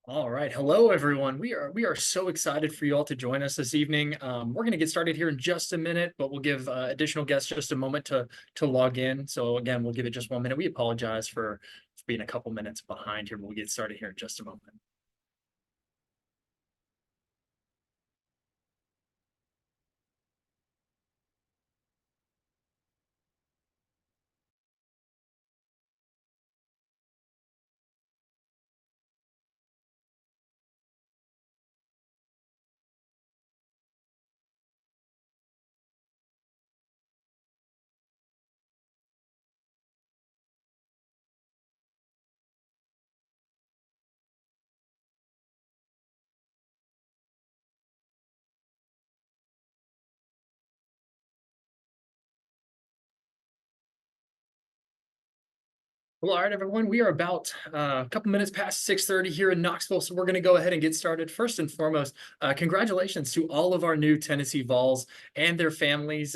All right. Hello, everyone. We are so excited for you all to join us this evening. We're going to get started here in just a minute, but we'll give additional guests just a moment to log in. So again, we'll give it just 1 minute. We apologize for being a couple minutes behind here, but we'll get started here in just a moment. Well, all right, everyone. We are about a couple minutes past 6:30 here in Knoxville, so we're going to go ahead and get started. First and foremost, congratulations to all of our new Tennessee Vols and their families.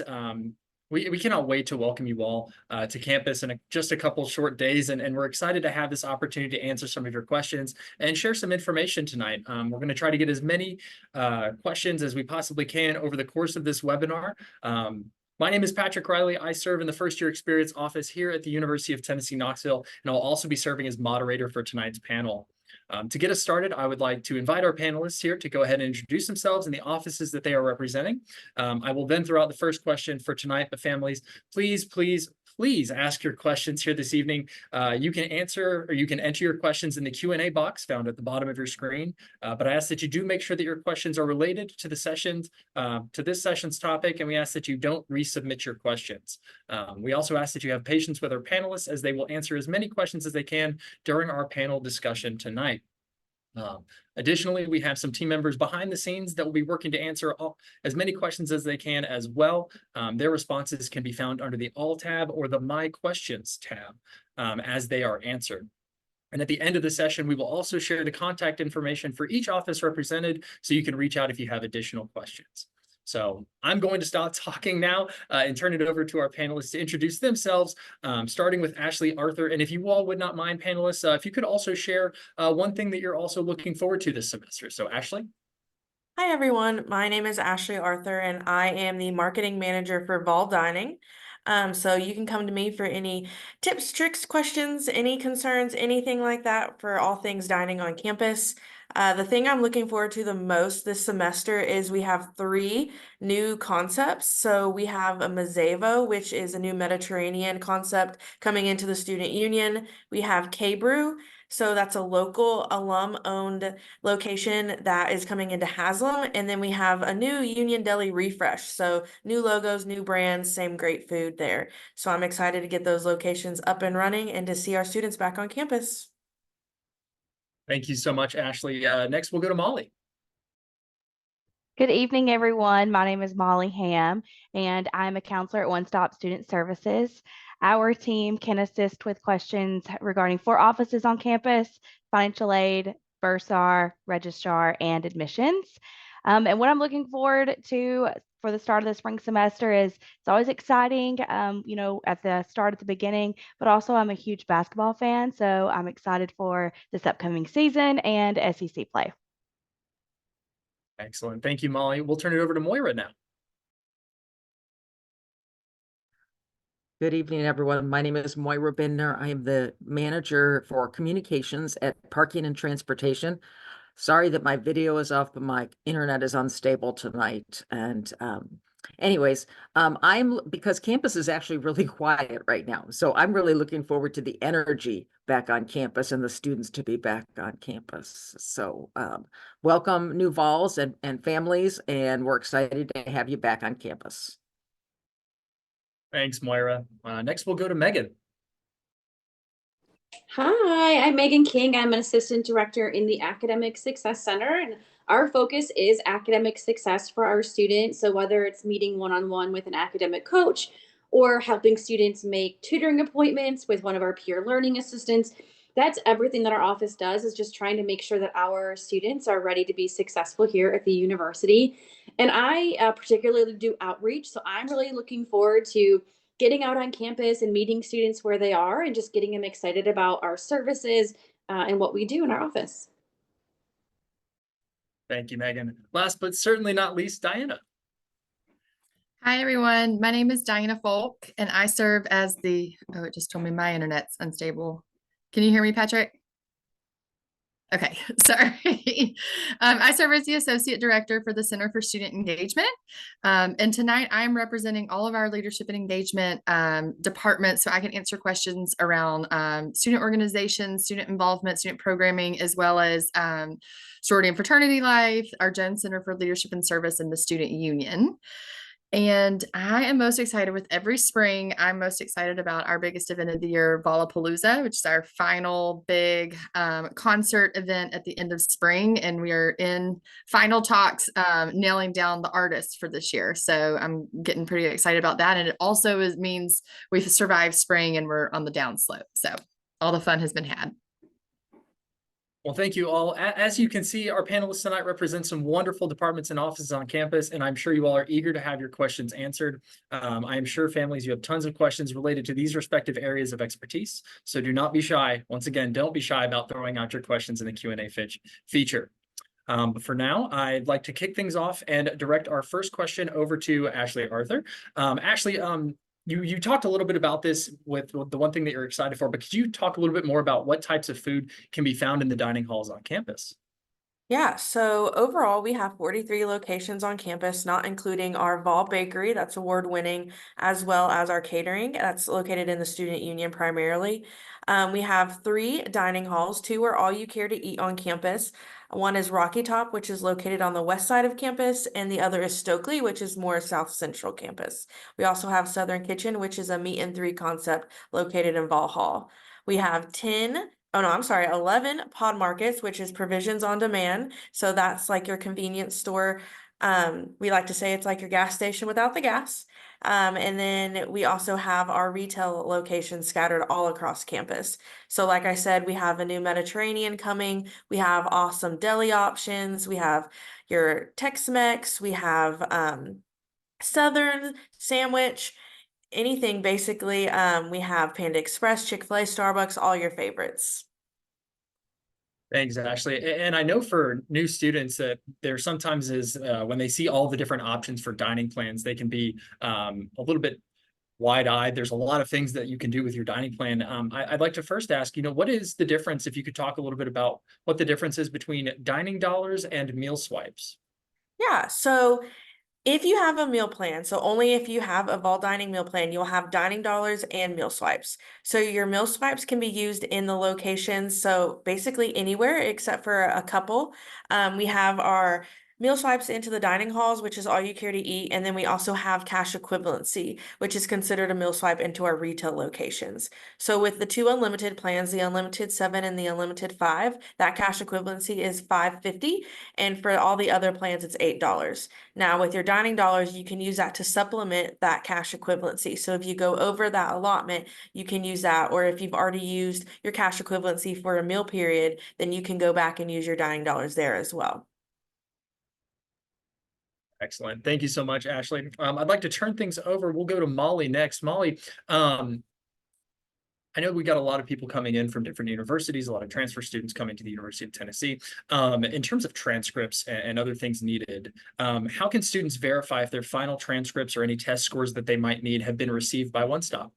We cannot wait to welcome you all to campus in just a couple short days, and we're excited to have this opportunity to answer some of your questions and share some information tonight. We're going to try to get as many questions as we possibly can over the course of this webinar. My name is Patrick Riley. I serve in the first year experience office here at the University of Tennessee, Knoxville, and I'll also be serving as moderator for tonight's panel. To get us started, I would like to invite our panelists here to go ahead and introduce themselves and the offices that they are representing. I will then throw out the first question for tonight, but families, please ask your questions here this evening. You can answer or you can enter your questions in the Q&A box found at the bottom of your screen, but I ask that you do make sure that your questions are related to the sessions, to this session's topic, and we ask that you don't resubmit your questions. We also ask that you have patience with our panelists as they will answer as many questions as they can during our panel discussion tonight. Additionally, we have some team members behind the scenes that will be working to answer as many questions as they can as well. Their responses can be found under the All tab or the My Questions tab as they are answered. And at the end of the session, we will also share the contact information for each office represented so you can reach out if you have additional questions. So I'm going to stop talking now and turn it over to our panelists to introduce themselves, starting with Ashley Arthur. And if you all would not mind, panelists, if you could also share one thing that you're also looking forward to this semester. So Ashley. Hi, everyone. My name is Ashley Arthur, and I am the marketing manager for Vol Dining. So you can come to me for any tips, tricks, questions, any concerns, anything like that for all things dining on campus. The thing I'm looking forward to the most this semester is we have 3 new concepts. So we have a Mazevo, which is a new Mediterranean concept coming into the student union. We have K-Brew. So that's a local alum-owned location that is coming into Haslam. And then we have a new Union Deli refresh. So new logos, new brands, same great food there. So I'm excited to get those locations up and running and to see our students back on campus. Thank you so much, Ashley. Next, we'll go to Molly. Good evening, everyone. My name is Molly Ham, and I'm a counselor at One Stop Student Services. Our team can assist with questions regarding 4 offices on campus: financial aid, bursar, registrar, and admissions. And what I'm looking forward to for the start of the spring semester is it's always exciting, at the start, at the beginning, but also I'm a huge basketball fan, so I'm excited for this upcoming season and SEC play. Excellent. Thank you, Molly. We'll turn it over to Moira now. Good evening, everyone. My name is Moira Bindner. I am the manager for communications at Parking and Transportation. Sorry that my video is off, but my internet is unstable tonight. And because campus is actually really quiet right now. So I'm really looking forward to the energy back on campus and the students to be back on campus. So welcome new Vols and families, and we're excited to have you back on campus. Thanks, Moira. Next, we'll go to Megan. Hi, I'm Megan King. I'm an assistant director in the Academic Success Center, and our focus is academic success for our students. So whether it's meeting one-on-one with an academic coach or helping students make tutoring appointments with one of our peer learning assistants, that's everything that our office does, is just trying to make sure that our students are ready to be successful here at the university. And I particularly do outreach, so I'm really looking forward to getting out on campus and meeting students where they are and just getting them excited about our services and what we do in our office. Thank you, Megan. Last but certainly not least, Diana. Hi, everyone. My name is Diana Folk, and I serve as oh, it just told me my internet's unstable. Can you hear me, Patrick? Okay, sorry. I serve as the Associate Director for the Center for Student Engagement. And tonight I'm representing all of our leadership and engagement departments so I can answer questions around student organizations, student involvement, student programming, as well as sorority and fraternity life, our Jones Center for Leadership and Service, and the Student Union. And I am most excited with every spring. I'm most excited about our biggest event of the year, Volapalooza, which is our final big concert event at the end of spring. And we are in final talks, nailing down the artists for this year. So I'm getting pretty excited about that. And it also means we've survived spring and we're on the downslope. So all the fun has been had. Well, thank you all. As you can see, our panelists tonight represent some wonderful departments and offices on campus, and I'm sure you all are eager to have your questions answered. I am sure, families, you have tons of questions related to these respective areas of expertise, so do not be shy. Once again, don't be shy about throwing out your questions in the Q&A feature. But for now, I'd like to kick things off and direct our first question over to Ashley Arthur. Ashley, you talked a little bit about this with the one thing that you're excited for, but could you talk a little bit more about what types of food can be found in the dining halls on campus? Yeah, so overall, we have 43 locations on campus, not including our Vol Bakery, that's award-winning, as well as our catering, that's located in the Student Union primarily. We have 3 dining halls. 2 are all you care to eat on campus. One is Rocky Top, which is located on the west side of campus, and the other is Stokely, which is more south central campus. We also have Southern Kitchen, which is a meat and 3 concept located in Vol Hall. We have 11 pod markets, which is provisions on demand. So that's like your convenience store. We like to say it's like your gas station without the gas. And then we also have our retail locations scattered all across campus. So like I said, we have a new Mediterranean coming. We have awesome deli options. We have your Tex-Mex. We have Southern sandwich, anything basically. We have Panda Express, Chick-fil-A, Starbucks, all your favorites. Thanks, Ashley. And I know for new students that there sometimes is, when they see all the different options for dining plans, they can be a little bit wide-eyed. There's a lot of things that you can do with your dining plan. I'd like to first ask, what is the difference, if you could talk a little bit about what the difference is between dining dollars and meal swipes? Yeah, so if you have a meal plan, so only if you have a Vol Dining meal plan, you'll have dining dollars and meal swipes. So your meal swipes can be used in the locations, so basically anywhere except for a couple. We have our meal swipes into the dining halls, which is all you care to eat, and then we also have cash equivalency, which is considered a meal swipe into our retail locations. So with the 2 unlimited plans, the unlimited 7 and the unlimited 5, that cash equivalency is $5.50, and for all the other plans, it's $8. Now, with your dining dollars, you can use that to supplement that cash equivalency. So if you go over that allotment, you can use that. Or if you've already used your cash equivalency for a meal period, then you can go back and use your dining dollars there as well. Excellent. Thank you so much, Ashley. I'd like to turn things over. We'll go to Molly next. Molly, I know we got a lot of people coming in from different universities, a lot of transfer students coming to the University of Tennessee. In terms of transcripts and other things needed, how can students verify if their final transcripts or any test scores that they might need have been received by One Stop?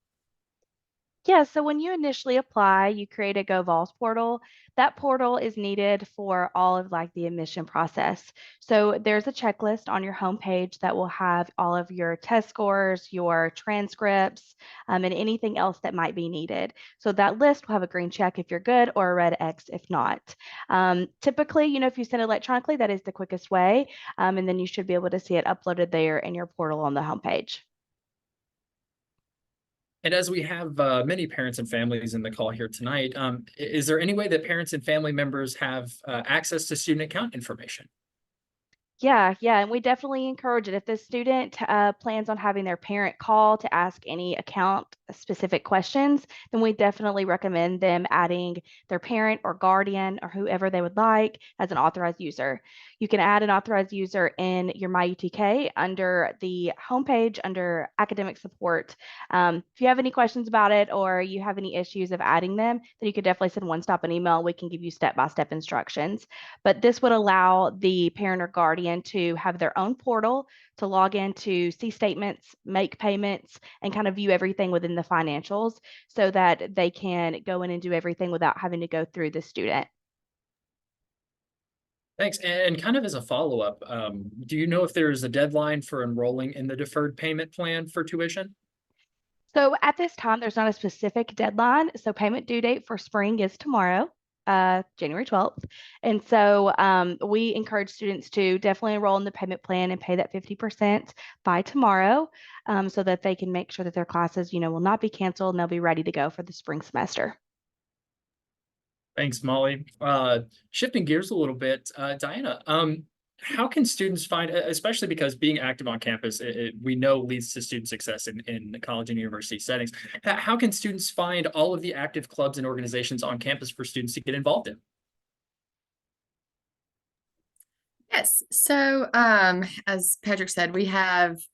Yeah, so when you initially apply, you create a GoVols portal. That portal is needed for all of like the admission process. So there's a checklist on your homepage that will have all of your test scores, your transcripts, and anything else that might be needed. So that list will have a green check if you're good or a red X if not. Typically, if you send electronically, that is the quickest way. And then you should be able to see it uploaded there in your portal on the homepage. And as we have many parents and families in the call here tonight, is there any way that parents and family members have access to student account information? Yeah, and we definitely encourage it. If the student plans on having their parent call to ask any account specific questions, then we definitely recommend them adding their parent or guardian or whoever they would like as an authorized user. You can add an authorized user in your MyUTK under the homepage under academic support. If you have any questions about it or you have any issues of adding them, then you could definitely send One Stop an email. We can give you step-by-step instructions. But this would allow the parent or guardian to have their own portal to log in to see statements, make payments, and kind of view everything within the financials so that they can go in and do everything without having to go through the student. Thanks. And kind of as a follow-up, do you know if there's a deadline for enrolling in the deferred payment plan for tuition? So at this time, there's not a specific deadline. So payment due date for spring is tomorrow, January 12th. And so we encourage students to definitely enroll in the payment plan and pay that 50% by tomorrow so that they can make sure that their classes, will not be canceled and they'll be ready to go for the spring semester. Thanks, Molly. Shifting gears a little bit, Diana, how can students find, especially because being active on campus, we know leads to student success in college and university settings. How can students find all of the active clubs and organizations on campus for students to get involved in? Yes. So, as Patrick said,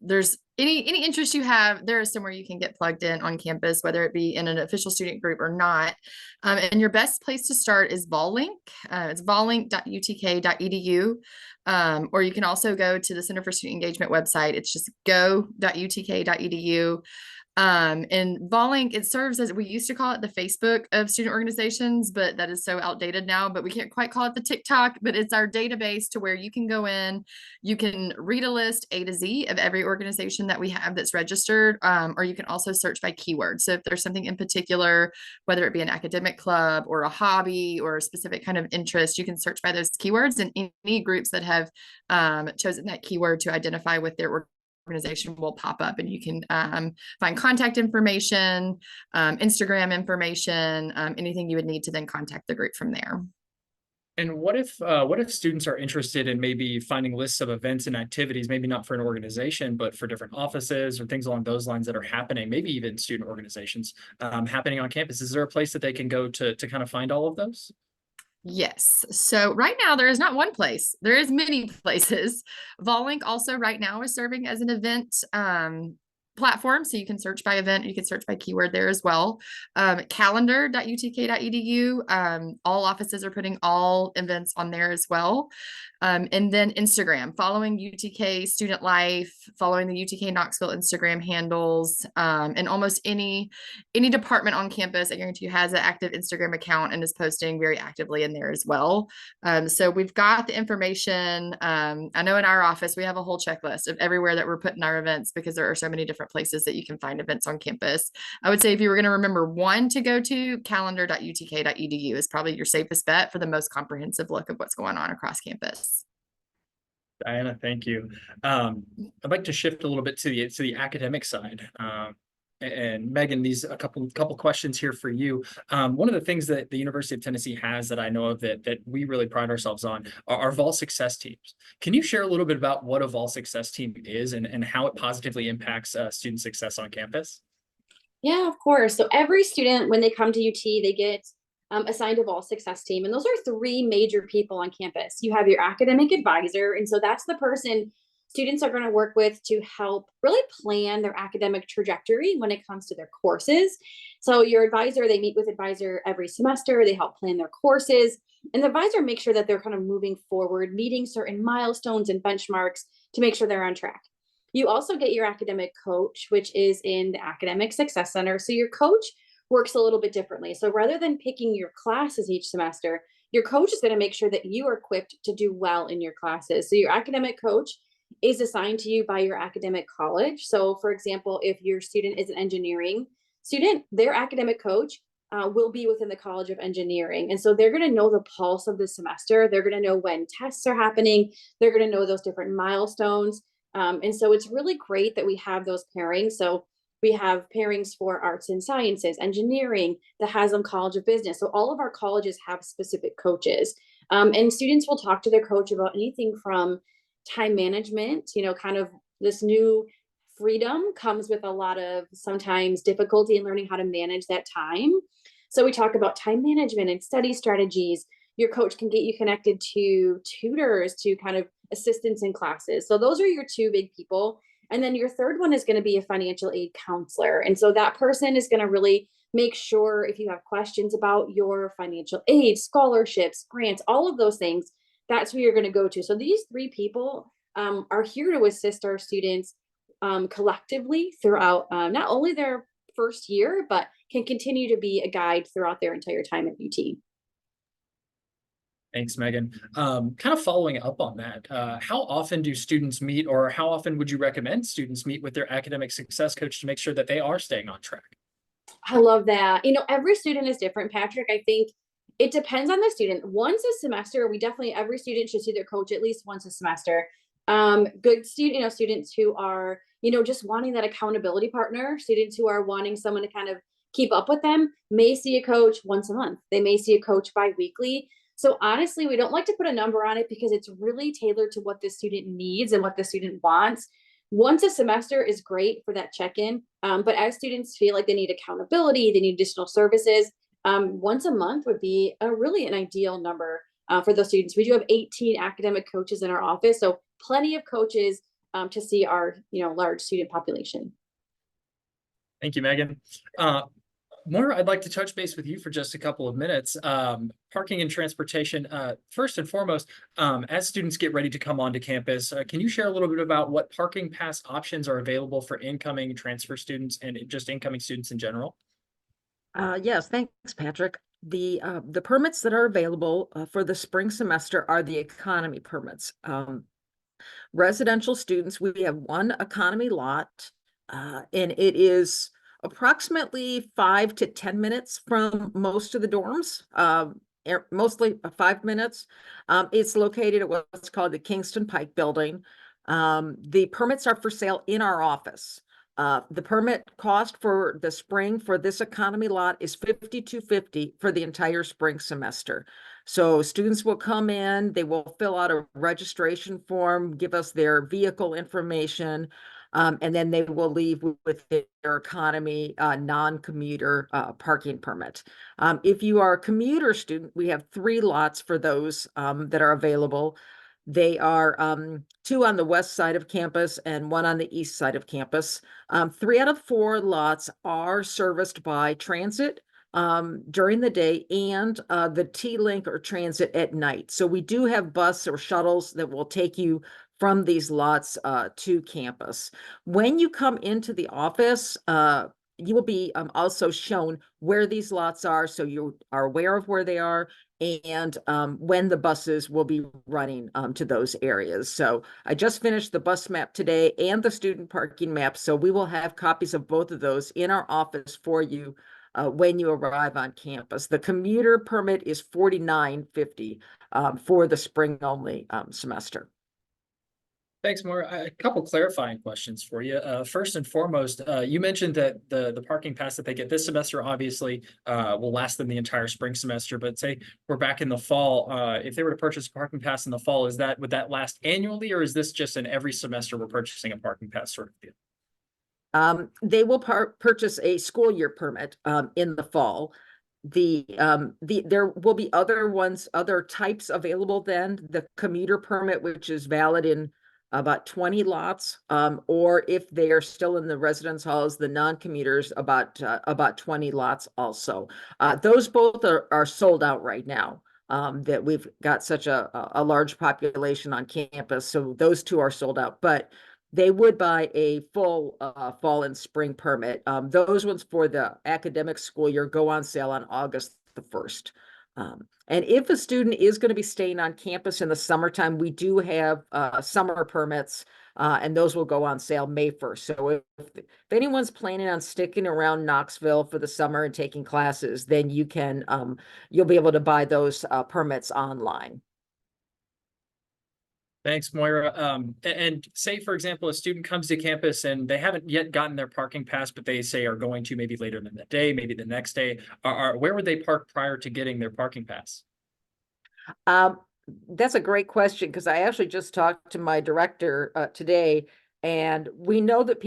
there's any interest you have, there is somewhere you can get plugged in on campus, whether it be in an official student group or not. And your best place to start is VolLink. It's vollink.utk.edu. Or you can also go to the Center for Student Engagement website. It's just go.utk.edu. And VolLink, it serves as, we used to call it the Facebook of student organizations, but that is so outdated now, but we can't quite call it the TikTok, but it's our database to where you can go in, you can read a list A to Z of every organization that we have that's registered, or you can also search by keyword. So if there's something in particular, whether it be an academic club or a hobby or a specific kind of interest, you can search by those keywords, and any groups that have chosen that keyword to identify with their organization will pop up, and you can find contact information, Instagram information, anything you would need to then contact the group from there. And what if students are interested in maybe finding lists of events and activities, maybe not for an organization, but for different offices or things along those lines that are happening, maybe even student organizations happening on campus? Is there a place that they can go to kind of find all of those? Yes. So right now there is not one place. There is many places. VolLink also right now is serving as an event platform. So you can search by event, you can search by keyword there as well. Calendar.utk.edu. All offices are putting all events on there as well. And then Instagram, following UTK Student Life, following the UTK Knoxville Instagram handles, and almost any department on campus, I guarantee you, has an active Instagram account and is posting very actively in there as well. So we've got the information. I know in our office, we have a whole checklist of everywhere that we're putting our events because there are so many different places that you can find events on campus. I would say if you were going to remember one to go to, calendar.utk.edu is probably your safest bet for the most comprehensive look of what's going on across campus. Diana, thank you. I'd like to shift a little bit to the academic side. And Megan, these a couple questions here for you. One of the things that the University of Tennessee has that I know of that we really pride ourselves on are Vol Success teams. Can you share a little bit about what a Vol Success team is and how it positively impacts student success on campus? Yeah, of course. So every student, when they come to UT, they get assigned a Vol Success team. And those are three major people on campus. You have your academic advisor. And so that's the person students are going to work with to help really plan their academic trajectory when it comes to their courses. So your advisor, they meet with advisor every semester. They help plan their courses. And the advisor makes sure that they're kind of moving forward, meeting certain milestones and benchmarks to make sure they're on track. You also get your academic coach, which is in the Academic Success Center. So your coach works a little bit differently. So rather than picking your classes each semester, your coach is going to make sure that you are equipped to do well in your classes. So your academic coach is assigned to you by your academic college. So for example, if your student is an engineering student, their academic coach will be within the College of Engineering. And so they're going to know the pulse of the semester. They're going to know when tests are happening. They're going to know those different milestones. And so it's really great that we have those pairings. So we have pairings for arts and sciences, engineering, the Haslam College of Business. So all of our colleges have specific coaches. And students will talk to their coach about anything from time management, kind of this new freedom comes with a lot of sometimes difficulty in learning how to manage that time. So we talk about time management and study strategies. Your coach can get you connected to tutors, to kind of assistants in classes. So those are your two big people. And then your third one is going to be a financial aid counselor. And so that person is going to really make sure if you have questions about your financial aid, scholarships, grants, all of those things, that's who you're going to go to. So these three people are here to assist our students collectively throughout not only their first year, but can continue to be a guide throughout their entire time at UT. Thanks, Megan. Kind of following up on that, how often do students meet, or how often would you recommend students meet with their academic success coach to make sure that they are staying on track? I love that. Every student is different, Patrick. I think it depends on the student. Once a semester, every student should see their coach at least once a semester. Good student, students who are, just wanting that accountability partner, students who are wanting someone to kind of keep up with them may see a coach once a month. They may see a coach bi-weekly. So honestly, we don't like to put a number on it because it's really tailored to what the student needs and what the student wants. Once a semester is great for that check-in, but as students feel like they need accountability, they need additional services, once a month would be really an ideal number for those students. We do have 18 academic coaches in our office, so plenty of coaches to see our large student population. Thank you, Megan. Moira, I'd like to touch base with you for just a couple of minutes. Parking and transportation, first and foremost, as students get ready to come onto campus, can you share a little bit about what parking pass options are available for incoming transfer students and just incoming students in general? Yes, thanks, Patrick. The permits that are available for the spring semester are the economy permits. Residential students, we have one economy lot, and it is approximately 5 to 10 minutes from most of the dorms, mostly 5 minutes. It's located at what's called the Kingston Pike Building. The permits are for sale in our office. The permit cost for the spring for this economy lot is $52.50 for the entire spring semester. So students will come in, they will fill out a registration form, give us their vehicle information, and then they will leave with their economy non-commuter parking permit. If you are a commuter student, we have 3 lots for those that are available. They are 2 on the west side of campus and 1 on the east side of campus. 3 out of 4 lots are serviced by transit during the day and the T-Link or transit at night. So we do have bus or shuttles that will take you from these lots to campus. When you come into the office, you will be also shown where these lots are, so you are aware of where they are and when the buses will be running to those areas. So I just finished the bus map today and the student parking map, so we will have copies of both of those in our office for you when you arrive on campus. The commuter permit is $49.50 for the spring only semester. Thanks, Moira. A couple clarifying questions for you. First and foremost, you mentioned that the parking pass that they get this semester obviously will last them the entire spring semester. But say we're back in the fall, if they were to purchase a parking pass in the fall, would that last annually, or is this just in every semester we're purchasing a parking pass sort of deal? They will purchase a school year permit in the fall. There will be other types available then. The commuter permit, which is valid in about 20 lots, or if they are still in the residence halls, the non-commuters about 20 lots also. Those both are sold out right now. That we've got such a large population on campus, so those 2 are sold out. But they would buy a full fall and spring permit. Those ones for the academic school year go on sale on August the 1st. And if a student is going to be staying on campus in the summertime, we do have summer permits, and those will go on sale May 1st. So if anyone's planning on sticking around Knoxville for the summer and taking classes, then you'll be able to buy those permits online. Thanks, Moira. And say, for example, a student comes to campus and they haven't yet gotten their parking pass, but they say are going to maybe later in the day, maybe the next day. Where would they park prior to getting their parking pass? That's a great question, because I actually just talked to my director today, and we know that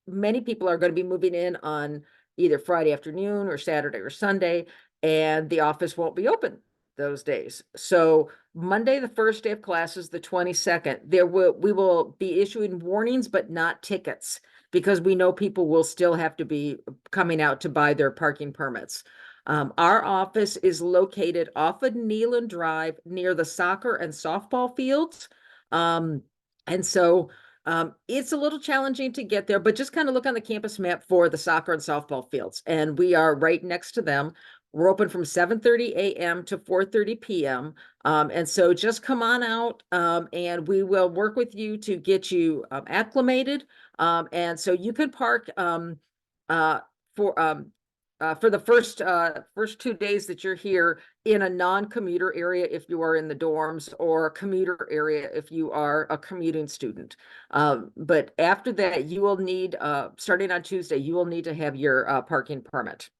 many people are going to be moving in on either Friday afternoon or Saturday or Sunday, and the office won't be open those days. So Monday, the first day of classes, the 22nd, we will be issuing warnings, but not tickets, because we know people will still have to be coming out to buy their parking permits. Our office is located off of Nealon Drive near the soccer and softball fields. And so it's a little challenging to get there, but just kind of look on the campus map for the soccer and softball fields. And we are right next to them. We're open from 7:30 a.m. to 4:30 p.m. And so just come on out, and we will work with you to get you acclimated. And so you can park for the first 2 days that you're here in a non-commuter area if you are in the dorms, or a commuter area if you are a commuting student. But after that, you will need, starting on Tuesday, you will need to have your parking permit.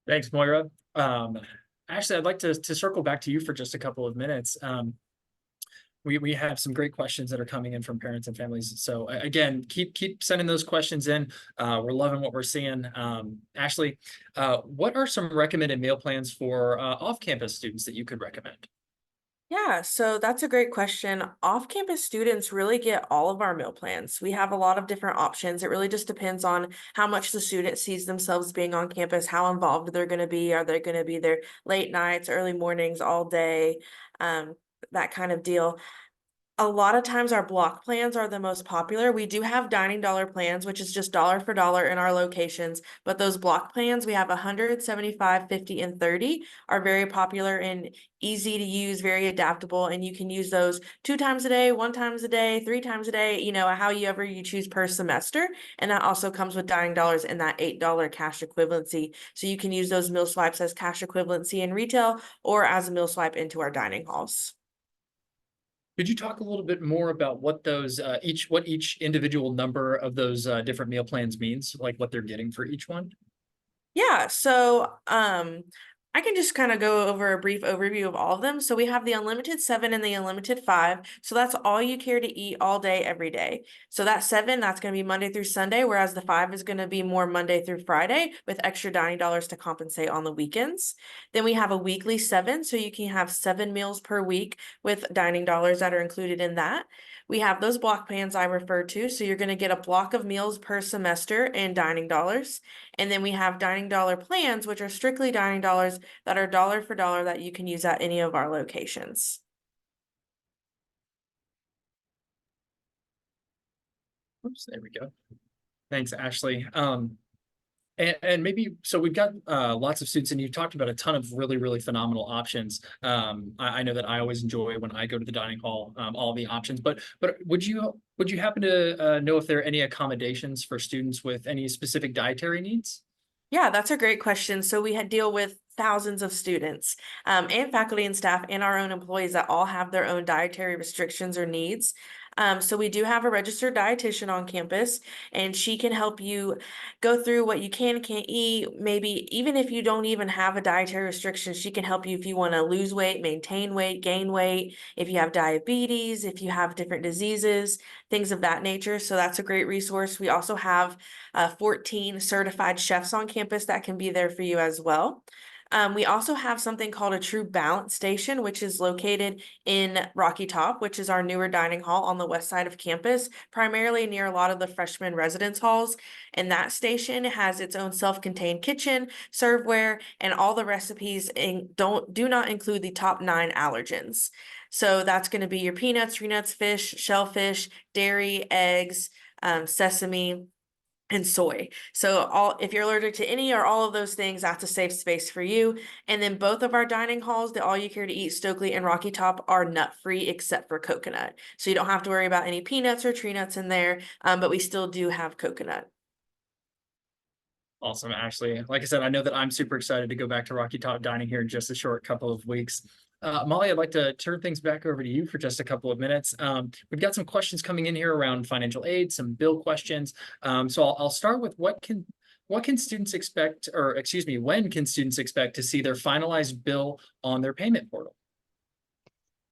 Thanks, Moira. Ashley, I'd like to circle back to you for just a couple of minutes. We have some great questions that are coming in from parents and families. So again, keep sending those questions in. We're loving what we're seeing. Ashley, what are some recommended meal plans for off-campus students that you could recommend? Yeah, so that's a great question. Off-campus students really get all of our meal plans. We have a lot of different options. It really just depends on how much the student sees themselves being on campus, how involved they're going to be. Are they going to be there late nights, early mornings, all day, that kind of deal. A lot of times our block plans are the most popular. We do have dining dollar plans, which is just dollar for dollar in our locations. But those block plans, we have 100, 75, 50, and 30 are very popular and easy to use, very adaptable. And you can use those 2 times a day, 1 times a day, 3 times a day, however you choose per semester. And that also comes with dining dollars and that $8 cash equivalency. So you can use those meal swipes as cash equivalency in retail or as a meal swipe into our dining halls. Could you talk a little bit more about what those each individual number of those different meal plans means, like what they're getting for each one? Yeah, so I can just kind of go over a brief overview of all of them. So we have the unlimited 7 and the unlimited 5. So that's all you care to eat all day, every day. So that 7, that's going to be Monday through Sunday, whereas the 5 is going to be more Monday through Friday with extra dining dollars to compensate on the weekends. Then we have a weekly 7, so you can have 7 meals per week with dining dollars that are included in that. We have those block plans I referred to, so you're going to get a block of meals per semester and dining dollars. And then we have dining dollar plans, which are strictly dining dollars that are dollar for dollar that you can use at any of our locations. Oops, there we go. Thanks, Ashley. And maybe, so we've got lots of students, and you've talked about a ton of really phenomenal options. I know that I always enjoy when I go to the dining hall, all the options, but would you happen to know if there are any accommodations for students with any specific dietary needs? Yeah, that's a great question. So we deal with thousands of students and faculty and staff and our own employees that all have their own dietary restrictions or needs. So we do have a registered dietitian on campus, and she can help you go through what you can and can't eat. Maybe even if you don't even have a dietary restriction, she can help you if you want to lose weight, maintain weight, gain weight, if you have diabetes, if you have different diseases, things of that nature. So that's a great resource. We also have 14 certified chefs on campus that can be there for you as well. We also have something called a True Balance Station, which is located in Rocky Top, which is our newer dining hall on the west side of campus, primarily near a lot of the freshman residence halls. And that station has its own self-contained kitchen, serveware, and all the recipes do not include the top 9 allergens. So that's going to be your peanuts, tree nuts, fish, shellfish, dairy, eggs, sesame, and soy. So if you're allergic to any or all of those things, that's a safe space for you. And then both of our dining halls, the All You Care to Eat, Stokely and Rocky Top, are nut-free except for coconut. So you don't have to worry about any peanuts or tree nuts in there, but we still do have coconut. Awesome, Ashley. Like I said, I know that I'm super excited to go back to Rocky Top Dining here in just a short couple of weeks. Molly, I'd like to turn things back over to you for just a couple of minutes. We've got some questions coming in here around financial aid, some bill questions. So I'll start with what what can students expect, or excuse me, when can students expect to see their finalized bill on their payment portal?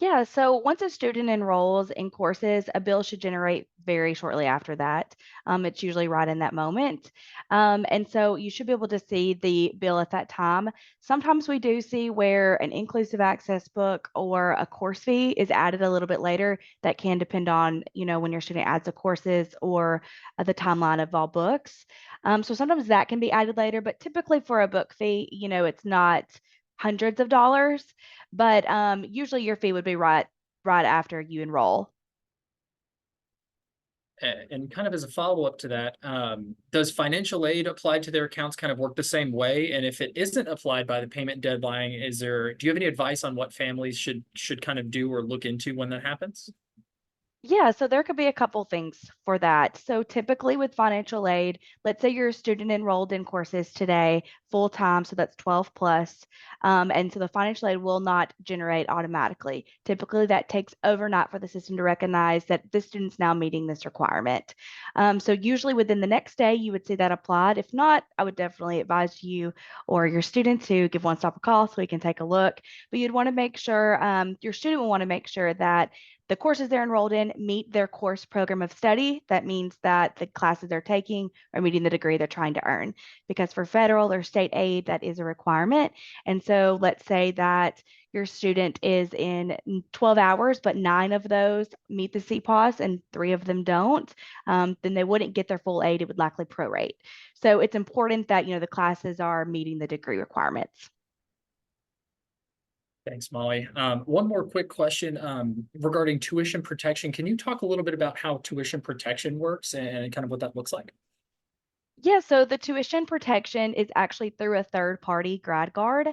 Yeah, so once a student enrolls in courses, a bill should generate very shortly after that. It's usually right in that moment. And so you should be able to see the bill at that time. Sometimes we do see where an inclusive access book or a course fee is added a little bit later. That can depend on, when your student adds the courses or the timeline of all books. So sometimes that can be added later, but typically for a book fee, it's not hundreds of dollars, but usually your fee would be right after you enroll. And kind of as a follow-up to that, does financial aid applied to their accounts kind of work the same way? And if it isn't applied by the payment deadline, do you have any advice on what families should kind of do or look into when that happens? Yeah, so there could be a couple things for that. So typically with financial aid, let's say you're a student enrolled in courses today full time, so that's 12 plus. And so the financial aid will not generate automatically. Typically that takes overnight for the system to recognize that this student's now meeting this requirement. So usually within the next day, you would see that applied. If not, I would definitely advise you or your student to give One Stop a call so we can take a look. But you'd want to make sure, your student will want to make sure that the courses they're enrolled in meet their course program of study. That means that the classes they're taking are meeting the degree they're trying to earn. Because for federal or state aid, that is a requirement. And so let's say that your student is in 12 hours, but 9 of those meet the CPAWS and 3 of them don't, then they wouldn't get their full aid. It would likely prorate. So it's important that, the classes are meeting the degree requirements. Thanks, Molly. One more quick question regarding tuition protection. Can you talk a little bit about how tuition protection works and kind of what that looks like? Yeah, so the tuition protection is actually through a third party grad guard.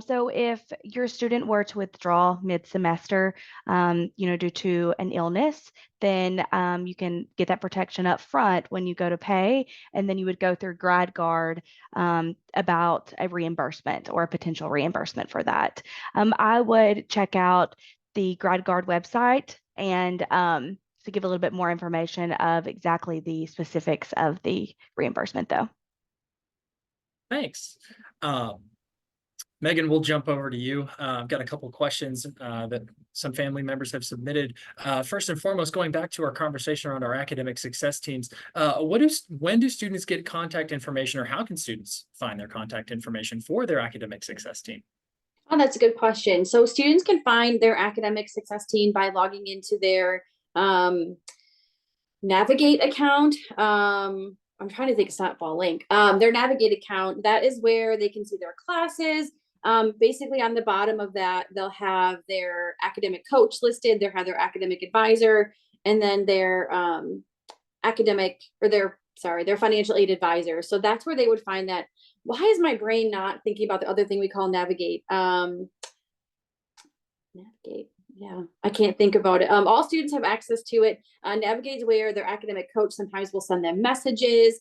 So if your student were to withdraw mid-semester, due to an illness, then you can get that protection up front when you go to pay, and then you would go through grad guard about a reimbursement or a potential reimbursement for that. I would check out the grad guard website and to give a little bit more information of exactly the specifics of the reimbursement though. Thanks. Megan, we'll jump over to you. I've got a couple of questions that some family members have submitted. First and foremost, going back to our conversation around our academic success teams, when do students get contact information, or how can students find their contact information for their academic success team? Oh, that's a good question. So students can find their academic success team by logging into their Navigate account. I'm trying to think of Snapball link. Their Navigate account, that is where they can see their classes. Basically on the bottom of that, they'll have their academic coach listed, they'll have their academic advisor, and then their their financial aid advisor. So that's where they would find that. Why is my brain not thinking about the other thing we call Navigate? Navigate. Yeah, I can't think about it. All students have access to it. Navigate is where their academic coach sometimes will send them messages.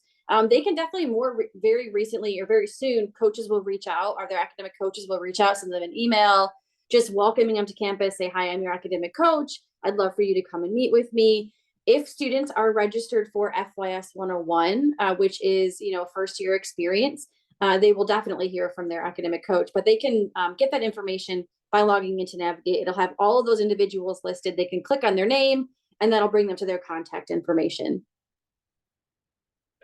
They can definitely very recently or very soon, coaches will reach out, or their academic coaches will reach out, send them an email, just welcoming them to campus, say, hi, I'm your academic coach. I'd love for you to come and meet with me. If students are registered for FYS 101, which is, first year experience, they will definitely hear from their academic coach, but they can get that information by logging into Navigate. It'll have all of those individuals listed. They can click on their name, and that'll bring them to their contact information.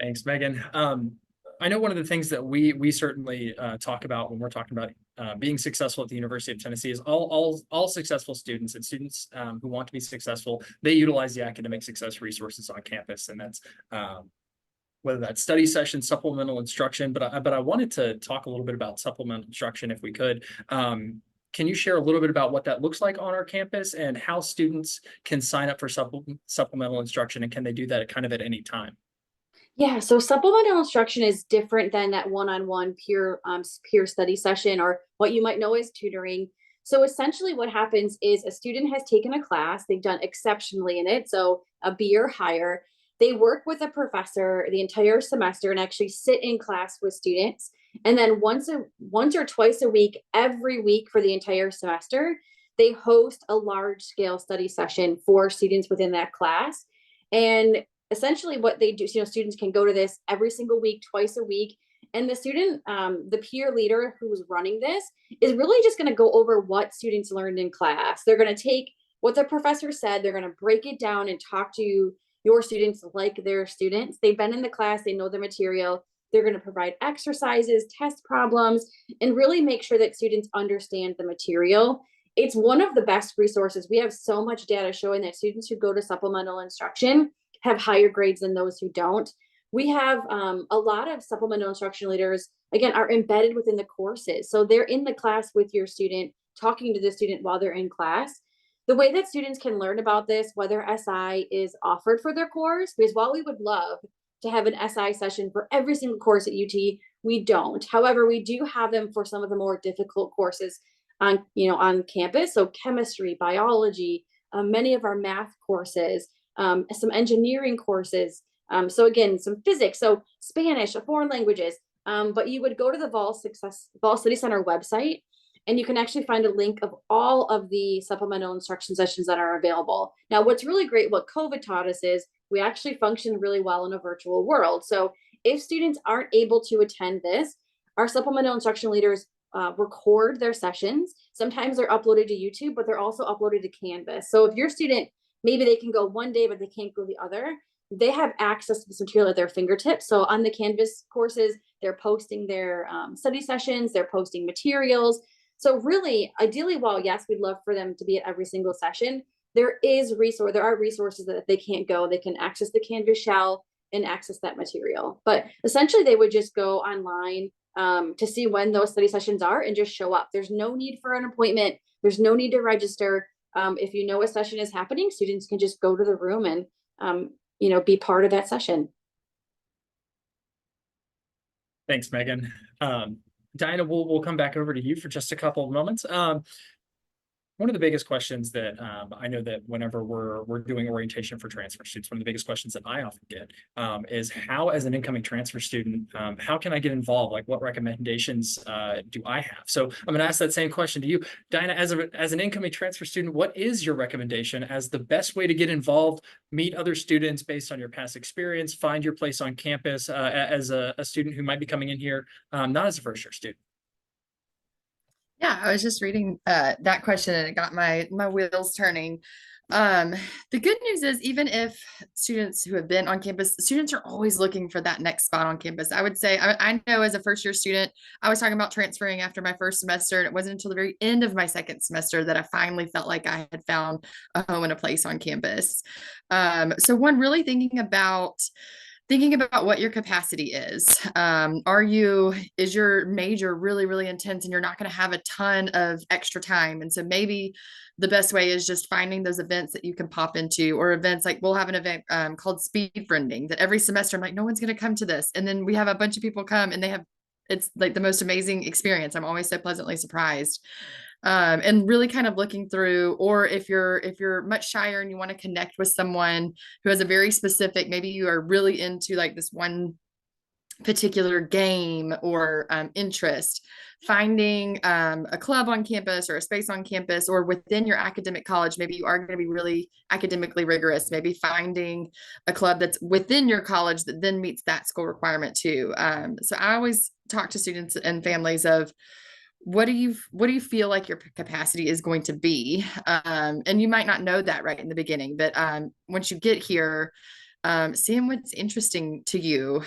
Thanks, Megan. I know one of the things that we certainly talk about when we're talking about being successful at the University of Tennessee is all successful students and students who want to be successful, they utilize the academic success resources on campus, and that's whether that's study sessions, supplemental instruction. But I wanted to talk a little bit about supplemental instruction if we could. Can you share a little bit about what that looks like on our campus and how students can sign up for supplemental instruction, and can they do that at any time? Yeah, so supplemental instruction is different than that one-on-one peer study session, or what you might know as tutoring. So essentially what happens is a student has taken a class, they've done exceptionally in it, so a B or higher. They work with a professor the entire semester and actually sit in class with students. And then once or twice a week, every week for the entire semester, they host a large scale study session for students within that class. And essentially what they do, students can go to this every single week, twice a week. And the student, the peer leader who's running this is really just going to go over what students learned in class. They're going to take what the professor said, they're going to break it down and talk to your students like their students. They've been in the class, they know the material. They're going to provide exercises, test problems, and really make sure that students understand the material. It's one of the best resources. We have so much data showing that students who go to supplemental instruction have higher grades than those who don't. We have a lot of supplemental instruction leaders, again, are embedded within the courses. So they're in the class with your student, talking to the student while they're in class. The way that students can learn about this, whether SI is offered for their course, because while we would love to have an SI session for every single course at UT, we don't. However, we do have them for some of the more difficult courses on campus. So chemistry, biology, many of our math courses, some engineering courses. So again, some physics, so Spanish, foreign languages. But you would go to the Vol Study Center website, and you can actually find a link of all of the supplemental instruction sessions that are available. Now, what's really great, what COVID taught us is we actually function really well in a virtual world. So if students aren't able to attend this, our supplemental instruction leaders record their sessions. Sometimes they're uploaded to YouTube, but they're also uploaded to Canvas. So if your student, maybe they can go one day, but they can't go the other, they have access to this material at their fingertips. So on the Canvas courses, they're posting their study sessions, they're posting materials. So really, ideally, while yes, we'd love for them to be at every single session, there are resources that if they can't go, they can access the Canvas shell and access that material. But essentially, they would just go online to see when those study sessions are and just show up. There's no need for an appointment. There's no need to register. If you know a session is happening, students can just go to the room and be part of that session. Thanks, Megan. Diana, we'll come back over to you for just a couple of moments. One of the biggest questions that I know that whenever we're doing orientation for transfer students, one of the biggest questions that I often get is how, as an incoming transfer student, how can I get involved? Like, what recommendations do I have? So I'm going to ask that same question to you, Diana. As an incoming transfer student, what is your recommendation as the best way to get involved, meet other students based on your past experience, find your place on campus as a student who might be coming in here, not as a first-year student? Yeah, I was just reading that question and it got my wheels turning. The good news is, even if students who have been on campus, students are always looking for that next spot on campus. I would say, I know as a first year student, I was talking about transferring after my first semester, and it wasn't until the very end of my second semester that I finally felt like I had found a home and a place on campus. So one, really thinking about what your capacity is. Is your major really, really intense and you're not going to have a ton of extra time? And so maybe the best way is just finding those events that you can pop into, or events like, we'll have an event called Speed Friending that every semester I'm like, no one's going to come to this. And then we have a bunch of people come and it's like the most amazing experience. I'm always so pleasantly surprised. And really kind of looking through, or if you're much shyer and you want to connect with someone who has a very specific, maybe you are really into like this one particular game or interest, finding a club on campus or a space on campus or within your academic college. Maybe you are going to be really academically rigorous, maybe finding a club that's within your college that then meets that school requirement too. So I always talk to students and families of, what do you feel like your capacity is going to be? And you might not know that right in the beginning, but once you get here, seeing what's interesting to you,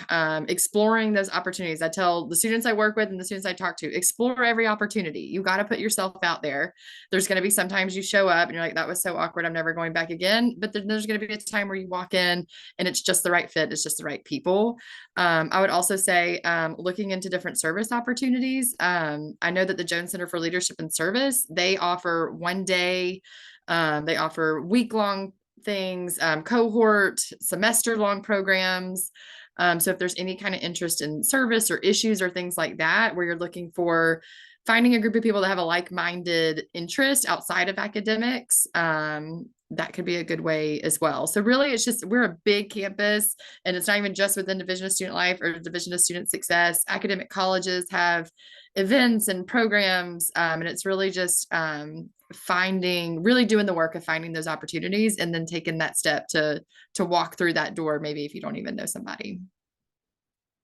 exploring those opportunities. I tell the students I work with and the students I talk to, explore every opportunity. You got to put yourself out there. There's going to be sometimes you show up and you're like, that was so awkward, I'm never going back again. But then there's going to be a time where you walk in and it's just the right fit. It's just the right people. I would also say, looking into different service opportunities. I know that the Jones Center for Leadership and Service, they offer one day, they offer week-long things, cohort, semester long programs. So if there's any kind of interest in service or issues or things like that, where you're looking for finding a group of people that have a like-minded interest outside of academics, that could be a good way as well. So really it's just, we're a big campus, and it's not even just within Division of Student Life or Division of Student Success. Academic colleges have events and programs, and it's really just really doing the work of finding those opportunities and then taking that step to walk through that door, maybe if you don't even know somebody.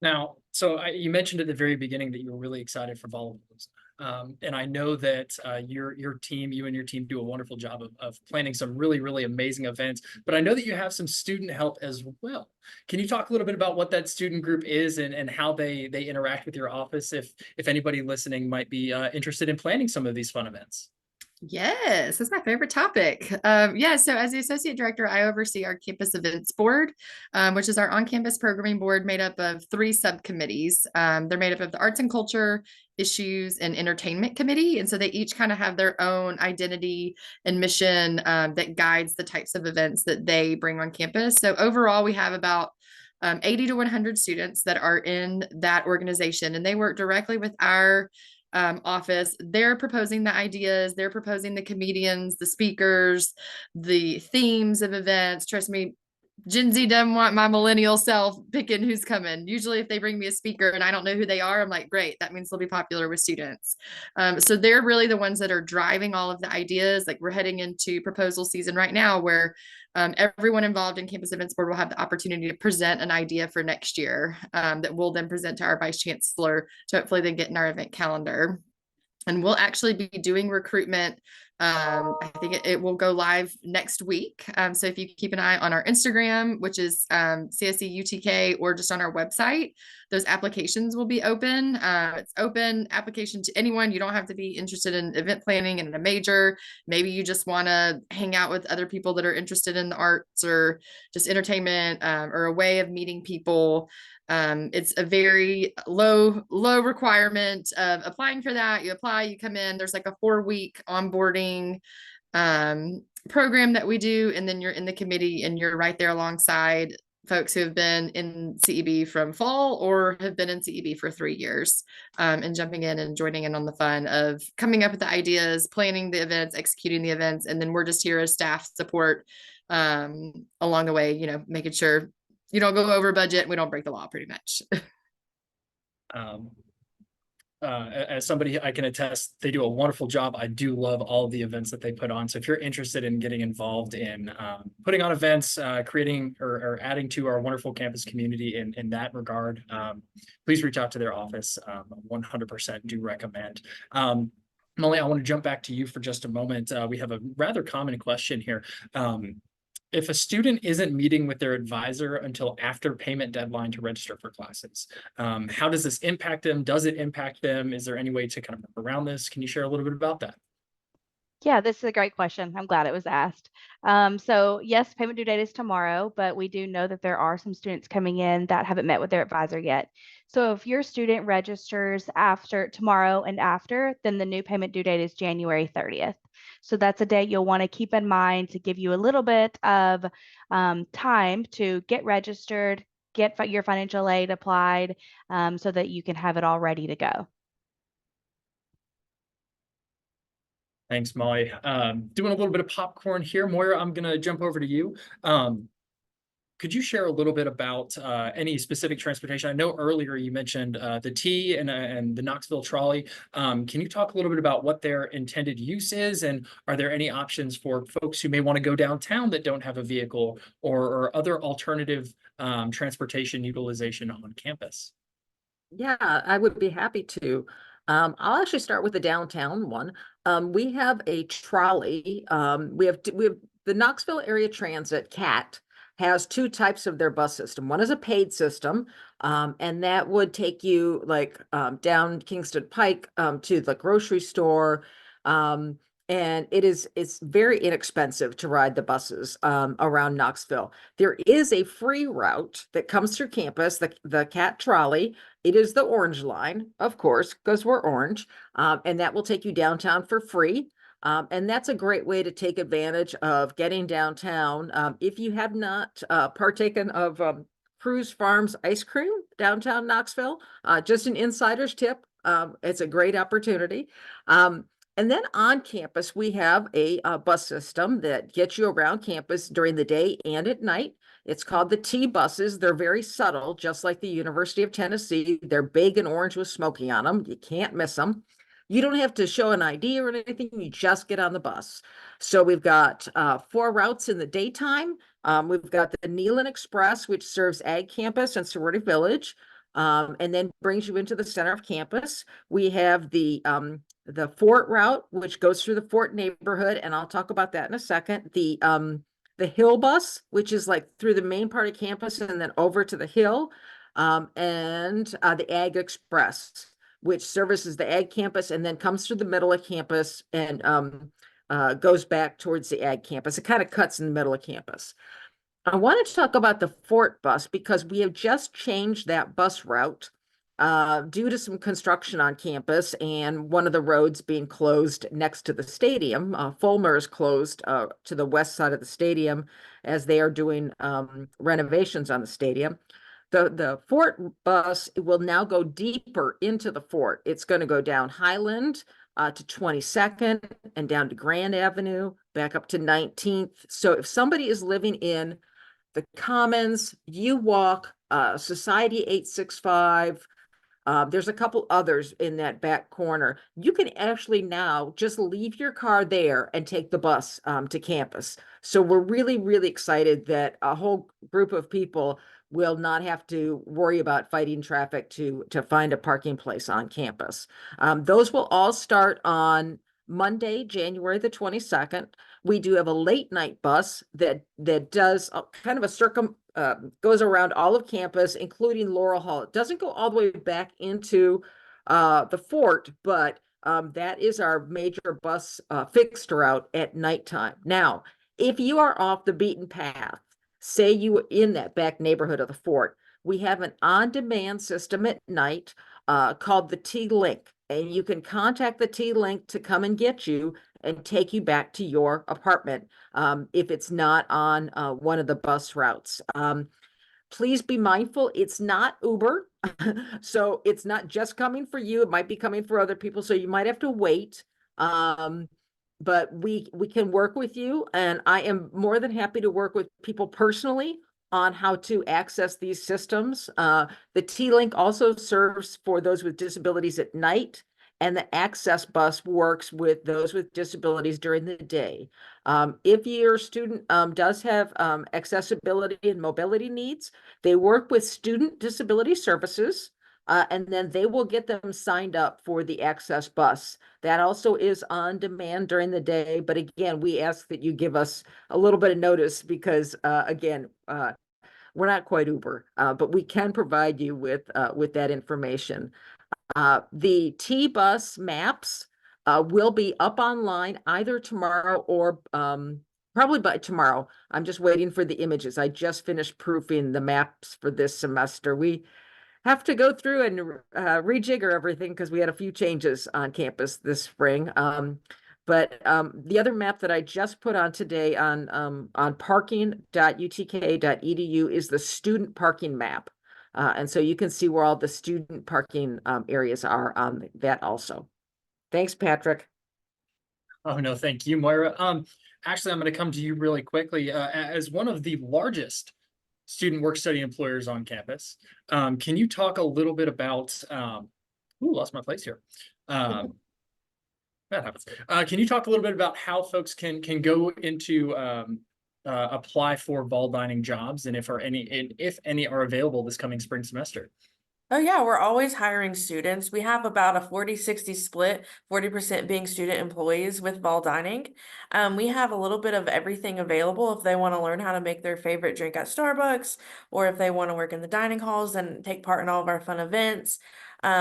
Now, so you mentioned at the very beginning that you were really excited for volleyball. And I know that you and your team do a wonderful job of planning some really, really amazing events, but I know that you have some student help as well. Can you talk a little bit about what that student group is and how they interact with your office if anybody listening might be interested in planning some of these fun events? Yes, that's my favorite topic. Yeah, so as the associate director, I oversee our campus events board, which is our on-campus programming board made up of 3 subcommittees. They're made up of the arts and culture, issues, and entertainment committee. And so they each kind of have their own identity and mission that guides the types of events that they bring on campus. So overall, we have about 80 to 100 students that are in that organization, and they work directly with our office. They're proposing the ideas, they're proposing the comedians, the speakers, the themes of events. Trust me, Gen Z doesn't want my millennial self picking who's coming. Usually if they bring me a speaker and I don't know who they are, I'm like, great, that means they'll be popular with students. So they're really the ones that are driving all of the ideas. Like we're heading into proposal season right now where everyone involved in Campus Events Board will have the opportunity to present an idea for next year that we'll then present to our Vice Chancellor to hopefully then get in our event calendar. And we'll actually be doing recruitment. I think it will go live next week. So if you keep an eye on our Instagram, which is CSE UTK, or just on our website, those applications will be open. It's open application to anyone. You don't have to be interested in event planning and a major. Maybe you just want to hang out with other people that are interested in the arts or just entertainment, or a way of meeting people. It's a very low requirement of applying for that. You apply, you come in, there's like a 4-week onboarding program that we do. And then you're in the committee and you're right there alongside folks who have been in CEB from fall or have been in CEB for 3 years, and jumping in and joining in on the fun of coming up with the ideas, planning the events, executing the events. And then we're just here as staff support along the way, you know, making sure you don't go over budget and we don't break the law, pretty much. As somebody, I can attest, they do a wonderful job. I do love all of the events that they put on. So if you're interested in getting involved in putting on events, creating or adding to our wonderful campus community in that regard, please reach out to their office. 100% do recommend. Molly, I want to jump back to you for just a moment. We have a rather common question here. If a student isn't meeting with their advisor until after payment deadline to register for classes, how does this impact them? Does it impact them? Is there any way to kind of work around this? Can you share a little bit about that? Yeah, this is a great question. I'm glad it was asked. So yes, payment due date is tomorrow, but we do know that there are some students coming in that haven't met with their advisor yet. So if your student registers after tomorrow and after, then the new payment due date is January 30th. So that's a date you'll want to keep in mind to give you a little bit of time to get registered, get your financial aid applied, so that you can have it all ready to go. Thanks, Molly. Doing a little bit of popcorn here. Moira, I'm going to jump over to you. Could you share a little bit about any specific transportation? I know earlier you mentioned the T and the Knoxville trolley. Can you talk a little bit about what their intended use is? And are there any options for folks who may want to go downtown that don't have a vehicle, or other alternative transportation utilization on campus? Yeah, I would be happy to. I'll actually start with the downtown one. We have a trolley. We have the Knoxville Area Transit, CAT, has 2 types of their bus system. One is a paid system, and that would take you like down Kingston Pike to the grocery store. And it's very inexpensive to ride the buses around Knoxville. There is a free route that comes through campus, the CAT trolley. It is the orange line, of course, because we're orange, and that will take you downtown for free. And that's a great way to take advantage of getting downtown. If you have not partaken of Cruz Farms ice cream downtown Knoxville, just an insider's tip. It's a great opportunity. And then on campus, we have a bus system that gets you around campus during the day and at night. It's called the T buses. They're very subtle, just like the University of Tennessee. They're big and orange with smoking on them. You can't miss them. You don't have to show an ID or anything. You just get on the bus. So we've got 4 routes in the daytime. We've got the Neyland Express, which serves Ag Campus and Sorority Village, and then brings you into the center of campus. We have the Fort route, which goes through the Fort neighborhood, and I'll talk about that in a second. The Hill bus, which is like through the main part of campus and then over to the Hill, and the Ag Express, which services the Ag campus and then comes through the middle of campus and goes back towards the Ag campus. It kind of cuts in the middle of campus. I wanted to talk about the Fort bus because we have just changed that bus route due to some construction on campus and one of the roads being closed next to the stadium. Fulmer is closed to the west side of the stadium as they are doing renovations on the stadium. The Fort bus will now go deeper into the Fort. It's going to go down Highland to 22nd and down to Grand Avenue, back up to 19th. So if somebody is living in the Commons, U Walk, Society 865, there's a couple others in that back corner. You can actually now just leave your car there and take the bus to campus. So we're really, really excited that a whole group of people will not have to worry about fighting traffic to find a parking place on campus. Those will all start on Monday, January the 22nd. We do have a late night bus that does kind of a goes around all of campus, including Laurel Hall. It doesn't go all the way back into the Fort, but that is our major bus fixed route at nighttime. Now, if you are off the beaten path, say you were in that back neighborhood of the Fort, we have an on-demand system at night called the T-Link. And you can contact the T-Link to come and get you and take you back to your apartment if it's not on one of the bus routes. Please be mindful, it's not Uber. So it's not just coming for you, it might be coming for other people. So you might have to wait. But we can work with you, and I am more than happy to work with people personally on how to access these systems. The T-Link also serves for those with disabilities at night, and the Access bus works with those with disabilities during the day. If your student does have accessibility and mobility needs, they work with Student Disability Services, and then they will get them signed up for the Access bus. That also is on demand during the day, but again, we ask that you give us a little bit of notice because again, we're not quite Uber, but we can provide you with that information. The T-Bus maps will be up online either tomorrow or probably by tomorrow. I'm just waiting for the images. I just finished proofing the maps for this semester. We have to go through and rejigger everything because we had a few changes on campus this spring. But the other map that I just put on today on parking.utk.edu is the student parking map. And so you can see where all the student parking areas are on that also. Thanks, Patrick. Oh, no, thank you, Moira. Actually, I'm going to come to you really quickly. As one of the largest student work study employers on campus, can you talk a little bit about, lost my place here. That happens. Can you talk a little bit about how folks can go into apply for Vol Dining jobs, and if any are available this coming spring semester? Oh yeah, we're always hiring students. We have about a 40-60 split, 40% being student employees with Vol Dining. We have a little bit of everything available if they want to learn how to make their favorite drink at Starbucks, or if they want to work in the dining halls and take part in all of our fun events.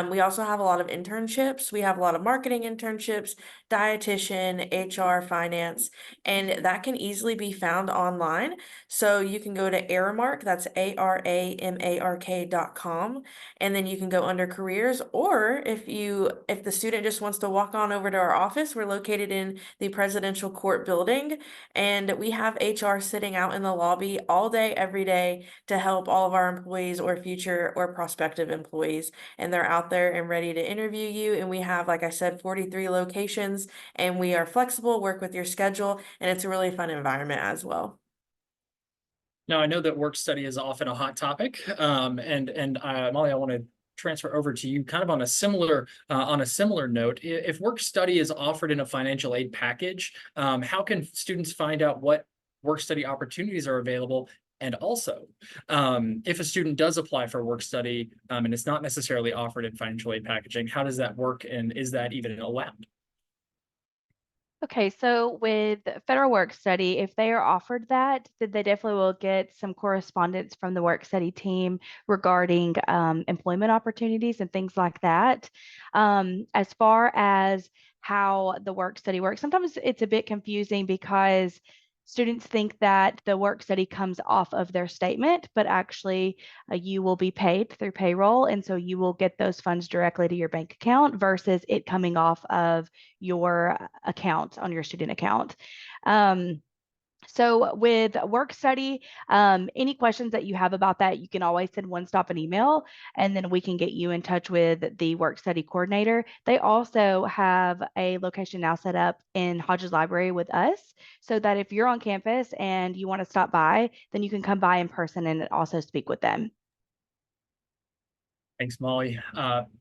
We also have a lot of internships. We have a lot of marketing internships, dietitian, HR, finance, and that can easily be found online. So you can go to Aramark, that's ARAMARK.com, and then you can go under careers, or if the student just wants to walk on over to our office, we're located in the Presidential Court building, and we have HR sitting out in the lobby all day, every day to help all of our employees or future or prospective employees, and they're out there and ready to interview you. And we have, like I said, 43 locations, and we are flexible, work with your schedule, and it's a really fun environment as well. Now, I know that work study is often a hot topic, and Molly, I want to transfer over to you kind of on a similar note. If work study is offered in a financial aid package, how can students find out what work study opportunities are available? And also, if a student does apply for work study, and it's not necessarily offered in financial aid packaging, how does that work, and is that even allowed? Okay, so with federal work study, if they are offered that, then they definitely will get some correspondence from the work study team regarding employment opportunities and things like that. As far as how the work study works, sometimes it's a bit confusing because students think that the work study comes off of their statement, but actually you will be paid through payroll. And so you will get those funds directly to your bank account versus it coming off of your account on your student account. So with work study, any questions that you have about that, you can always send One Stop an email, and then we can get you in touch with the work study coordinator. They also have a location now set up in Hodges Library with us, so that if you're on campus and you want to stop by, then you can come by in person and also speak with them. Thanks, Molly.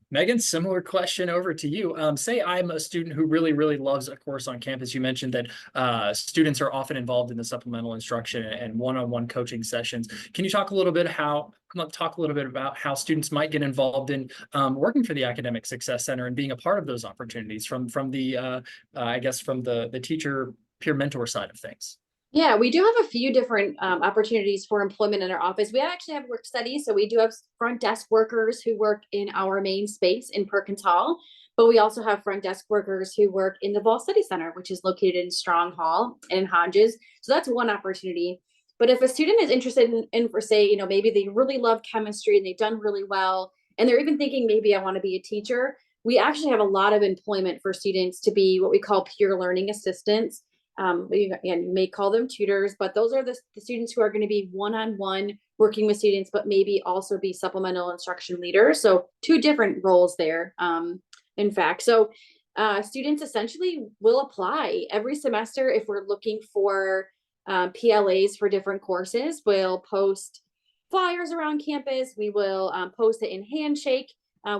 Megan, similar question over to you. Say I'm a student who really, really loves a course on campus. You mentioned that students are often involved in the supplemental instruction and one-on-one coaching sessions. Can you talk a little bit about how students might get involved in working for the Academic Success Center and being a part of those opportunities from the I guess from the teacher peer mentor side of things? Yeah, we do have a few different opportunities for employment in our office. We actually have work studies. So we do have front desk workers who work in our main space in Perkins Hall, but we also have front desk workers who work in the Vol Study Center, which is located in Strong Hall and in Hodges. So that's one opportunity. But if a student is interested in for say, maybe they really love chemistry and they've done really well, and they're even thinking maybe I want to be a teacher, we actually have a lot of employment for students to be what we call peer learning assistants. You may call them tutors, but those are the students who are going to be one-on-one working with students, but maybe also be supplemental instruction leaders. So two different roles there, in fact. So students essentially will apply every semester if we're looking for PLAs for different courses. We'll post flyers around campus. We will post it in Handshake,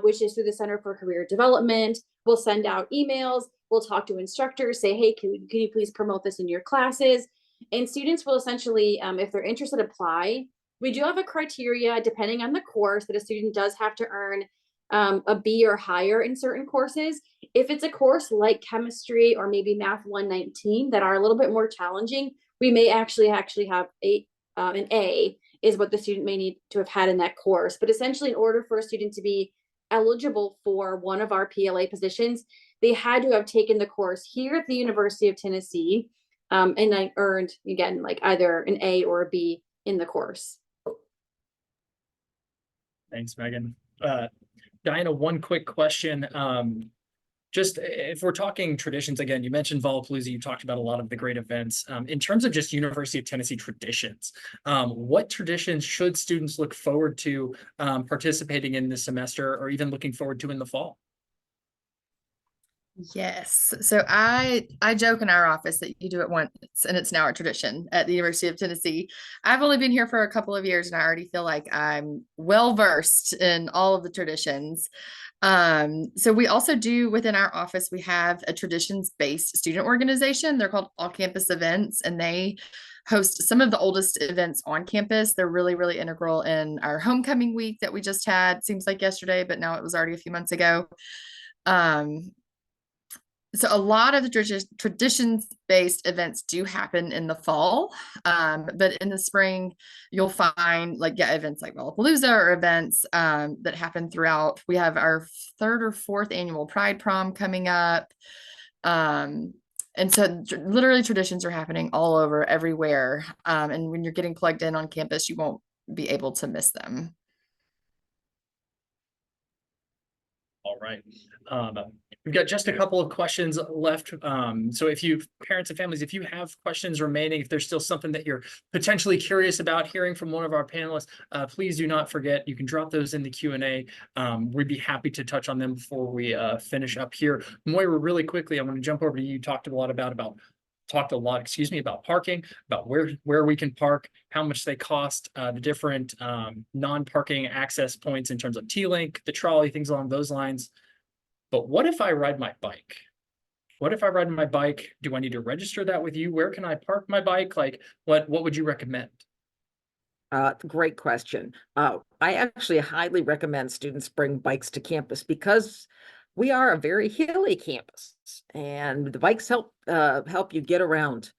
which is through the Center for Career Development. We'll send out emails. We'll talk to instructors, say, hey, can you please promote this in your classes? And students will essentially, if they're interested, apply. We do have a criteria depending on the course that a student does have to earn a B or higher in certain courses. If it's a course like chemistry or maybe Math 119 that are a little bit more challenging, we may actually have an A is what the student may need to have had in that course. But essentially, in order for a student to be eligible for one of our PLA positions, they had to have taken the course here at the University of Tennessee, and I earned, again, like either an A or a B in the course. Thanks, Megan. Diana, one quick question. Just if we're talking traditions, again, you mentioned Volapalooza, you talked about a lot of the great events. In terms of just University of Tennessee traditions, what traditions should students look forward to participating in this semester or even looking forward to in the fall? Yes. So I joke in our office that you do it once and it's now a tradition at the University of Tennessee. I've only been here for a couple of years and I already feel like I'm well versed in all of the traditions. So we also do within our office, we have a traditions-based student organization. They're called All Campus Events, and they host some of the oldest events on campus. They're really, really integral in our homecoming week that we just had. Seems like yesterday, but now it was already a few months ago. So a lot of the traditions-based events do happen in the fall, but in the spring, you'll find events like Lollapalooza or events that happen throughout. We have our 3rd or 4th annual Pride Prom coming up. And so literally traditions are happening all over, everywhere. And when you're getting plugged in on campus, you won't be able to miss them. All right. We've got just a couple of questions left. So if you, parents and families, if you have questions remaining, if there's still something that you're potentially curious about hearing from one of our panelists, please do not forget, you can drop those in the Q&A. We'd be happy to touch on them before we finish up here. Moira, really quickly, I want to jump over to you. Talked a lot about parking, about where we can park, how much they cost, the different non-parking access points in terms of T-Link, the trolley, things along those lines. But what if I ride my bike? What if I ride my bike? Do I need to register that with you? Where can I park my bike? Like, what would you recommend? Great question. I actually highly recommend students bring bikes to campus because we are a very hilly campus, and the bikes help you get around.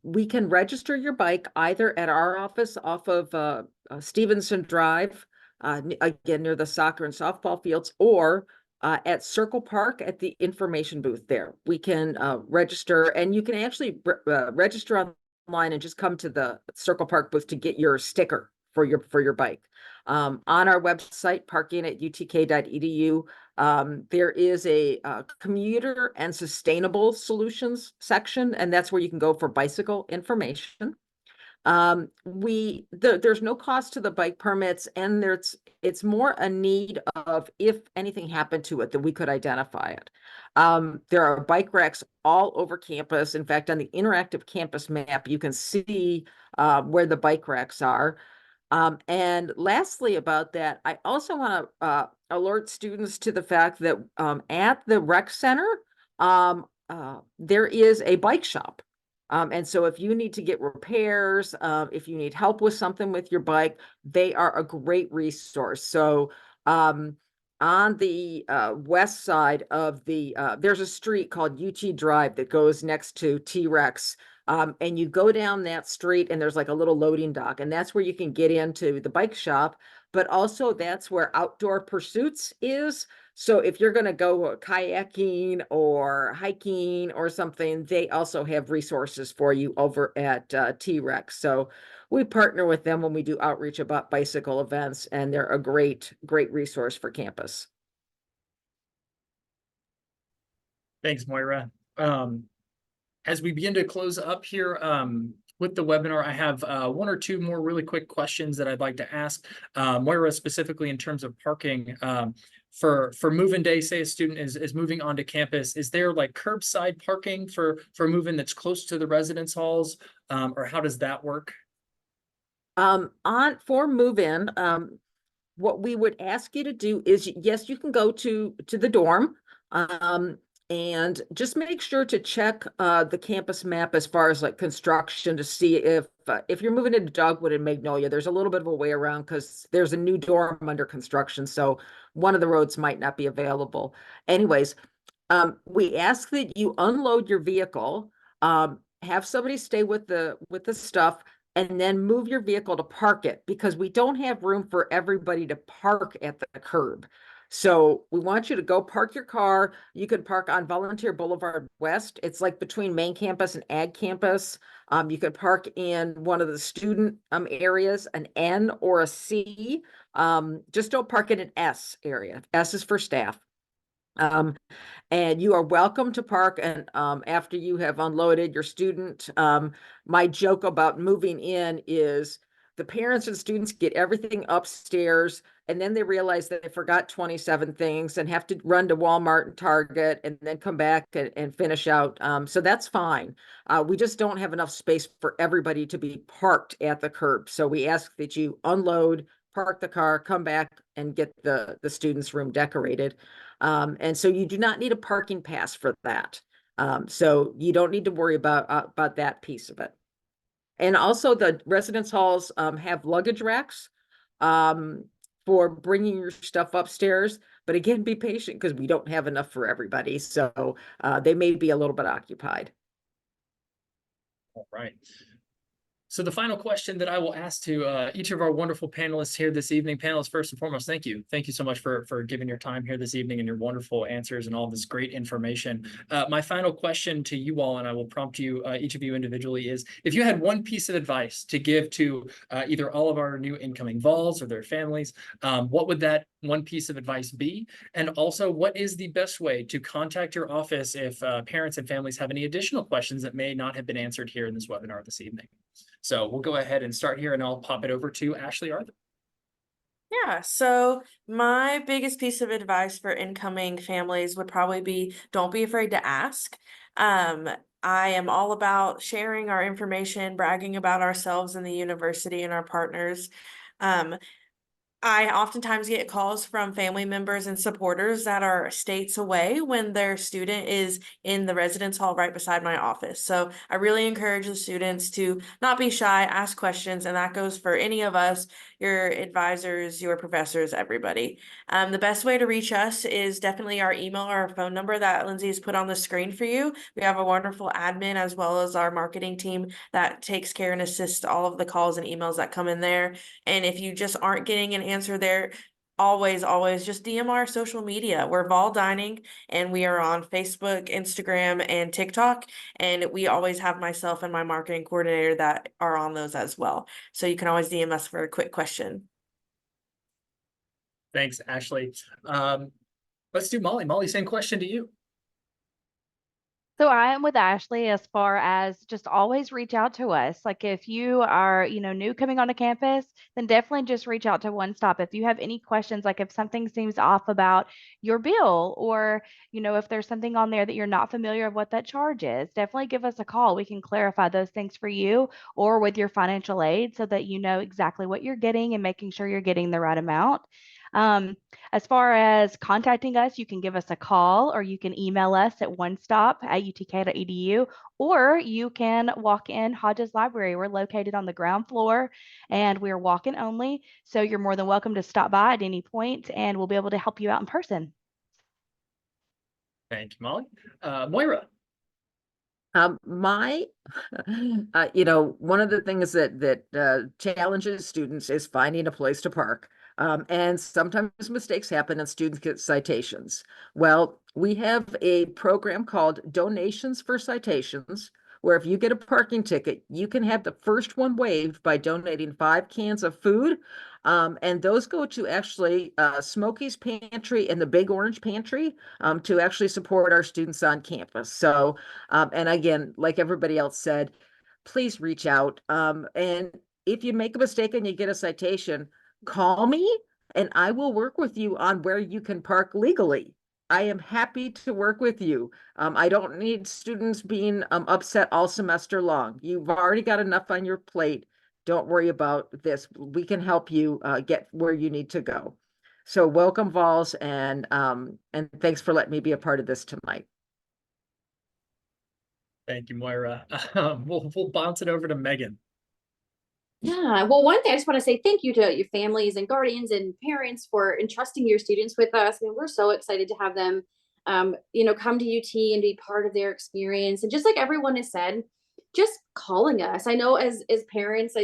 We can register your bike either at our office off of Stevenson Drive, again near the soccer and softball fields, or at Circle Park at the information booth there. We can register, and you can actually register online and just come to the Circle Park booth to get your sticker for your bike. On our website, parking@utk.edu, there is a commuter and sustainable solutions section, and that's where you can go for bicycle information. There's no cost to the bike permits, and it's more a need of if anything happened to it that we could identify it. There are bike racks all over campus. In fact, on the interactive campus map, you can see where the bike racks are. And lastly about that, I also want to alert students to the fact that at the rec center, there is a bike shop. And so if you need to get repairs, if you need help with something with your bike, they are a great resource. So on the west side of there's a street called UT Drive that goes next to T-Rex. And you go down that street and there's like a little loading dock, and that's where you can get into the bike shop, but also that's where Outdoor Pursuits is. So if you're going to go kayaking or hiking or something, they also have resources for you over at T-Rex. So we partner with them when we do outreach about bicycle events, and they're a great resource for campus. Thanks, Moira. As we begin to close up here with the webinar, I have one or two more really quick questions that I'd like to ask. Moira, specifically in terms of parking, for move-in day, say a student is moving onto campus, is there like curbside parking for move-in that's close to the residence halls, or how does that work? For move-in, what we would ask you to do is, yes, you can go to the dorm, and just make sure to check the campus map as far as like construction to see if you're moving into Dogwood and Magnolia, there's a little bit of a way around because there's a new dorm under construction, so one of the roads might not be available. Anyways, we ask that you unload your vehicle, have somebody stay with the stuff, and then move your vehicle to park it, because we don't have room for everybody to park at the curb. So we want you to go park your car. You can park on Volunteer Boulevard West. It's like between main campus and ag campus. You could park in one of the student areas, an N or a C. Just don't park in an S area. S is for staff. And you are welcome to park, and after you have unloaded your student. My joke about moving in is the parents and students get everything upstairs, and then they realize that they forgot 27 things and have to run to Walmart and Target and then come back and finish out. So that's fine. We just don't have enough space for everybody to be parked at the curb. So we ask that you unload, park the car, come back and get the students' room decorated. And so you do not need a parking pass for that. So you don't need to worry about that piece of it. And also the residence halls have luggage racks for bringing your stuff upstairs. But again, be patient because we don't have enough for everybody. So they may be a little bit occupied. All right. So the final question that I will ask to each of our wonderful panelists here this evening, panelists, first and foremost, thank you. Thank you so much for giving your time here this evening and your wonderful answers and all this great information. My final question to you all, and I will prompt you, each of you individually, is if you had one piece of advice to give to either all of our new incoming Vols or their families, what would that one piece of advice be? And also, what is the best way to contact your office if parents and families have any additional questions that may not have been answered here in this webinar this evening? So we'll go ahead and start here and I'll pop it over to Ashley Arthur. Yeah, so my biggest piece of advice for incoming families would probably be don't be afraid to ask. I am all about sharing our information, bragging about ourselves and the university and our partners. I oftentimes get calls from family members and supporters that are states away when their student is in the residence hall right beside my office. So I really encourage the students to not be shy, ask questions, and that goes for any of us, your advisors, your professors, everybody. The best way to reach us is definitely our email or our phone number that Lindsay has put on the screen for you. We have a wonderful admin as well as our marketing team that takes care and assists all of the calls and emails that come in there. And if you just aren't getting an answer there, always just DM our social media. We're Vol Dining and we are on Facebook, Instagram, and TikTok. And we always have myself and my marketing coordinator that are on those as well. So you can always DM us for a quick question. Thanks, Ashley. Let's do Molly. Molly, same question to you. So I am with Ashley as far as just always reach out to us. Like if you are, new coming onto campus, then definitely just reach out to One Stop. If you have any questions, like if something seems off about your bill or, if there's something on there that you're not familiar of what that charge is, definitely give us a call. We can clarify those things for you or with your financial aid so that you know exactly what you're getting and making sure you're getting the right amount. As far as contacting us, you can give us a call or you can email us at onestop@utk.edu, or you can walk in Hodges Library. We're located on the ground floor and we're walk-in only. So you're more than welcome to stop by at any point and we'll be able to help you out in person. Thank you, Molly. Moira. One of the things that challenges students is finding a place to park. And sometimes mistakes happen and students get citations. Well, we have a program called Donations for Citations, where if you get a parking ticket, you can have the first one waived by donating 5 cans of food. And those go to actually Smokey's Pantry and the Big Orange Pantry to actually support our students on campus. So, and again, like everybody else said, please reach out. And if you make a mistake and you get a citation, call me and I will work with you on where you can park legally. I am happy to work with you. I don't need students being upset all semester long. You've already got enough on your plate. Don't worry about this. We can help you get where you need to go. So welcome, Vols, and thanks for letting me be a part of this tonight. Thank you, Moira. We'll bounce it over to Megan. Yeah, well, one thing I just want to say thank you to your families and guardians and parents for entrusting your students with us. And we're so excited to have them, come to UT and be part of their experience. And just like everyone has said, just calling us. I know as parents,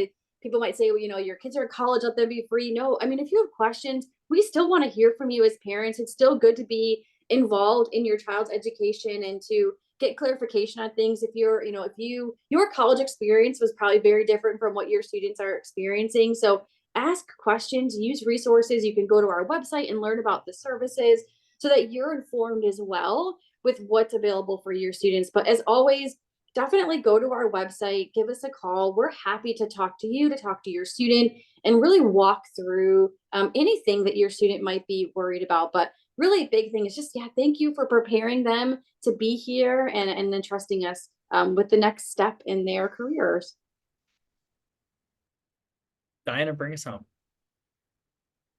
people might say, well, your kids are in college, let them be free. No, I mean, if you have questions, we still want to hear from you as parents. It's still good to be involved in your child's education and to get clarification on things. If your college experience was probably very different from what your students are experiencing. So ask questions, use resources. You can go to our website and learn about the services so that you're informed as well with what's available for your students. But as always, definitely go to our website, give us a call. We're happy to talk to you, to talk to your student, and really walk through anything that your student might be worried about. But really big thing is just, thank you for preparing them to be here and entrusting us with the next step in their careers. Diana, bring us home.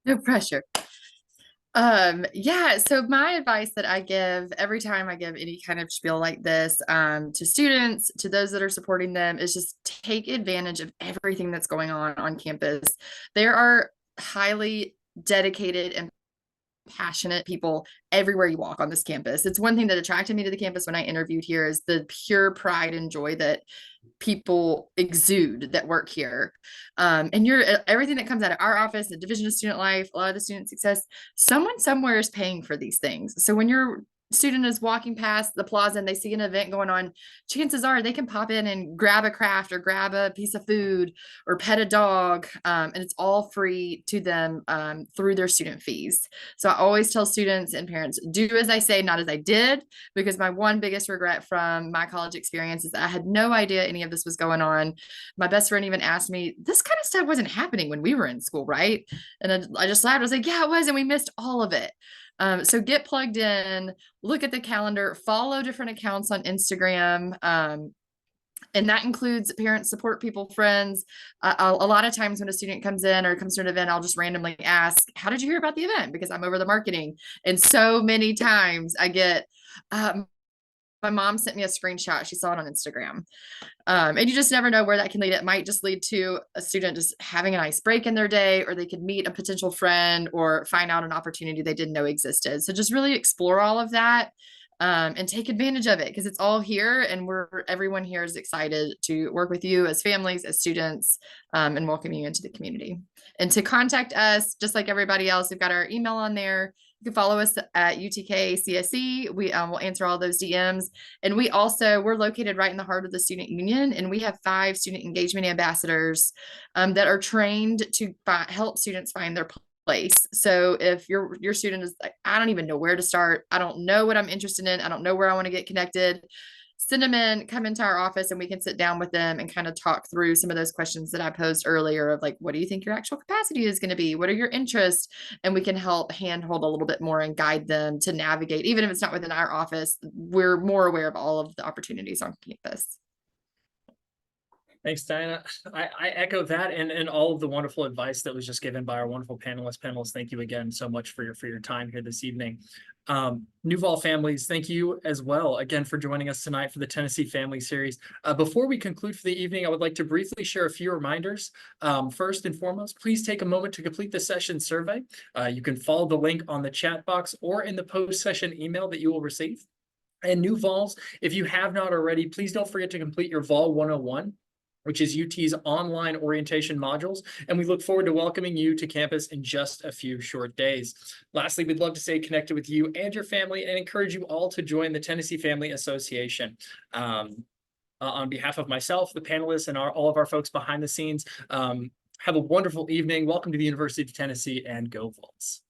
No pressure. So my advice that I give every time I give any kind of spiel like this to students, to those that are supporting them, is just take advantage of everything that's going on campus. There are highly dedicated and passionate people everywhere you walk on this campus. It's one thing that attracted me to the campus when I interviewed here is the pure pride and joy that people exude that work here. And everything that comes out of our office, the Division of Student Life, a lot of the student success, someone somewhere is paying for these things. So when your student is walking past the plaza and they see an event going on, chances are they can pop in and grab a craft or grab a piece of food or pet a dog. And it's all free to them through their student fees. So I always tell students and parents, do as I say, not as I did, because my one biggest regret from my college experience is that I had no idea any of this was going on. My best friend even asked me, this kind of stuff wasn't happening when we were in school, right? And I just laughed. I was like, yeah, it was. And we missed all of it. So get plugged in, look at the calendar, follow different accounts on Instagram. And that includes parent support people, friends. A lot of times when a student comes in or comes to an event, I'll just randomly ask, how did you hear about the event? Because I'm over the marketing. And so many times I get, my mom sent me a screenshot. She saw it on Instagram. And you just never know where that can lead. It might just lead to a student just having a nice break in their day, or they could meet a potential friend or find out an opportunity they didn't know existed. So just really explore all of that and take advantage of it, because it's all here, and everyone here is excited to work with you as families, as students, and welcome you into the community. And to contact us, just like everybody else, we've got our email on there. You can follow us at UTK CSE. We will answer all those DMs. And we're located right in the heart of the student union, and we have 5 student engagement ambassadors that are trained to help students find their place. So if your student is like, I don't even know where to start, I don't know what I'm interested in, I don't know where I want to get connected, send them in, come into our office, and we can sit down with them and kind of talk through some of those questions that I posed earlier of like, what do you think your actual capacity is going to be? What are your interests? And we can help handhold a little bit more and guide them to navigate. Even if it's not within our office, we're more aware of all of the opportunities on campus. Thanks, Diana. I echo that and all of the wonderful advice that was just given by our wonderful panelists. Thank you again so much for your time here this evening. New Vol families, thank you as well again for joining us tonight for the Tennessee Family Series. Before we conclude for the evening, I would like to briefly share a few reminders. First and foremost, please take a moment to complete the session survey. You can follow the link on the chat box or in the post-session email that you will receive. And new Vols, if you have not already, please don't forget to complete your Vol 101. Which is UT's online orientation modules, and we look forward to welcoming you to campus in just a few short days. Lastly, we'd love to stay connected with you and your family and encourage you all to join the Tennessee Family Association. On behalf of myself, the panelists, and all of our folks behind the scenes, have a wonderful evening. Welcome to the University of Tennessee, and go Vols.